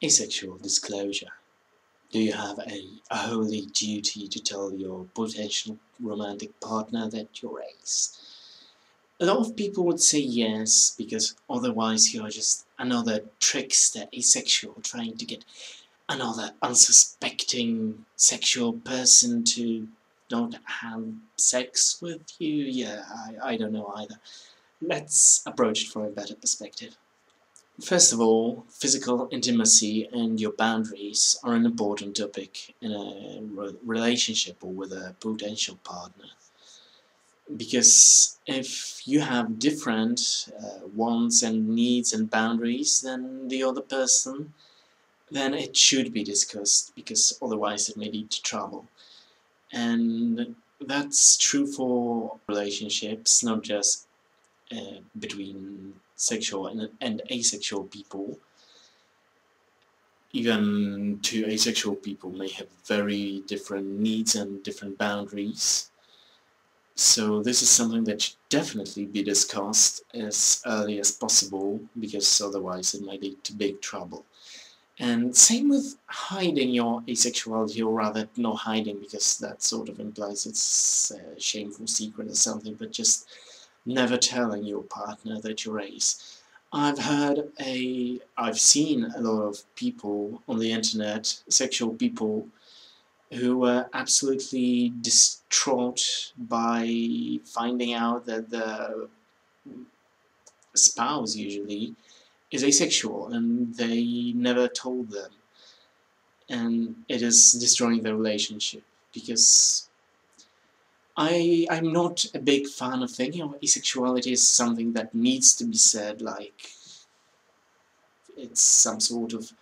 Asexual disclosure. Do you have a holy duty to tell your potential romantic partner that you're ace? A lot of people would say yes, because otherwise you're just another trickster asexual trying to get another unsuspecting sexual person to not have sex with you. Yeah, I don't know either. Let's approach it from a better perspective. First of all, physical intimacy and your boundaries are an important topic in a relationship or with a potential partner. Because if you have different wants and needs and boundaries than the other person, then it should be discussed, because otherwise it may lead to trouble. And that's true for relationships, not just between sexual and asexual people. Even two asexual people may have very different needs and different boundaries. So this is something that should definitely be discussed as early as possible, because otherwise it might lead to big trouble. And same with hiding your asexuality, or rather not hiding, because that sort of implies it's a shameful secret or something, but just never telling your partner that you're ace. I've seen a lot of people on the internet, sexual people, who were absolutely distraught by finding out that the spouse usually is asexual and they never told them. And it is destroying the relationship, because I'm not a big fan of thinking of asexuality as something that needs to be said, like it's some sort of,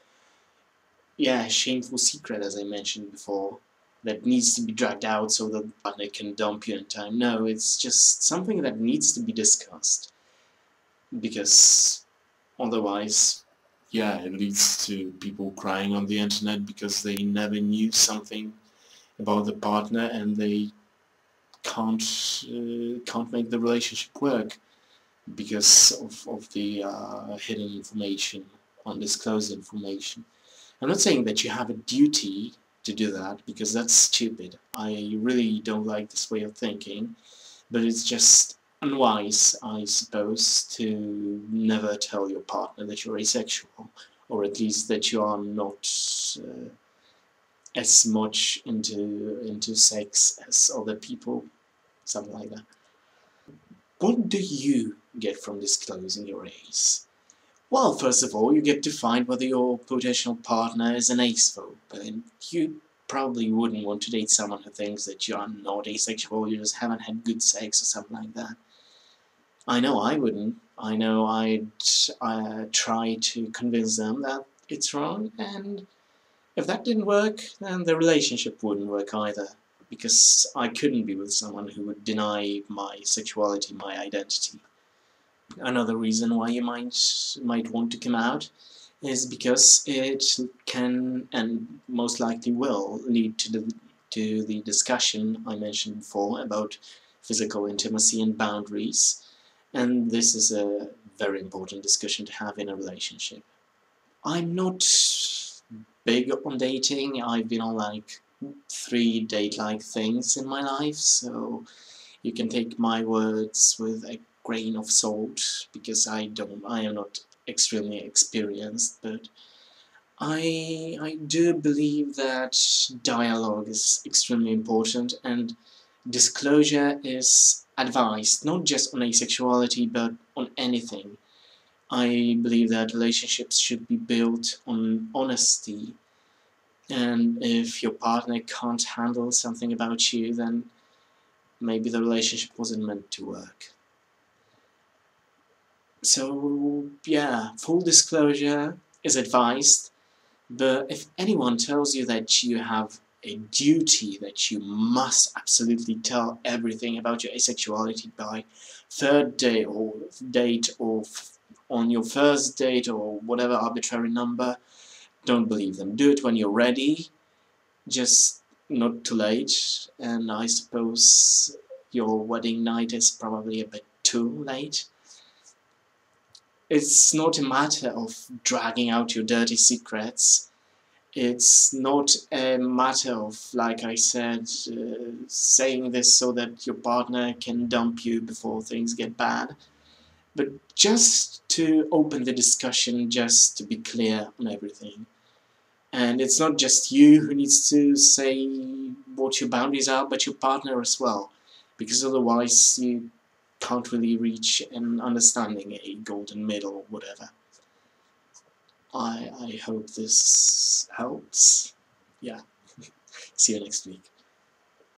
yeah, shameful secret, as I mentioned before, that needs to be dragged out so that the partner can dump you in time. No, it's just something that needs to be discussed, because otherwise, yeah, it leads to people crying on the internet because they never knew something about the partner and they can't make the relationship work because of the hidden information, undisclosed information. I'm not saying that you have a duty to do that, because that's stupid. I really don't like this way of thinking, but it's just unwise, I suppose, to never tell your partner that you're asexual, or at least that you are not as much into sex as other people, something like that. What do you get from disclosing your ace? Well, first of all, you get to find whether your potential partner is an asephobe, and you probably wouldn't want to date someone who thinks that you are not asexual, you just haven't had good sex or something like that. I know I wouldn't. I know I'd try to convince them that it's wrong, and if that didn't work, then the relationship wouldn't work either, because I couldn't be with someone who would deny my sexuality, my identity. Another reason why you might want to come out is because it can, and most likely will, lead to the discussion I mentioned before about physical intimacy and boundaries, and this is a very important discussion to have in a relationship. I'm not big on dating. I've been on like 3 date-like things in my life, so you can take my words with a grain of salt, because I am not extremely experienced, but I do believe that dialogue is extremely important, and disclosure is advised, not just on asexuality, but on anything. I believe that relationships should be built on honesty, and if your partner can't handle something about you, then maybe the relationship wasn't meant to work. So yeah, full disclosure is advised, but if anyone tells you that you have a duty, that you must absolutely tell everything about your asexuality by third day or date, or on your first date, or whatever arbitrary number, don't believe them. Do it when you're ready, just not too late, and I suppose your wedding night is probably a bit too late. It's not a matter of dragging out your dirty secrets. It's not a matter of, like I said, saying this so that your partner can dump you before things get bad. But just to open the discussion, just to be clear on everything. And it's not just you who needs to say what your boundaries are, but your partner as well. Because otherwise you can't really reach an understanding, a golden middle or whatever. I hope this helps. Yeah. See you next week.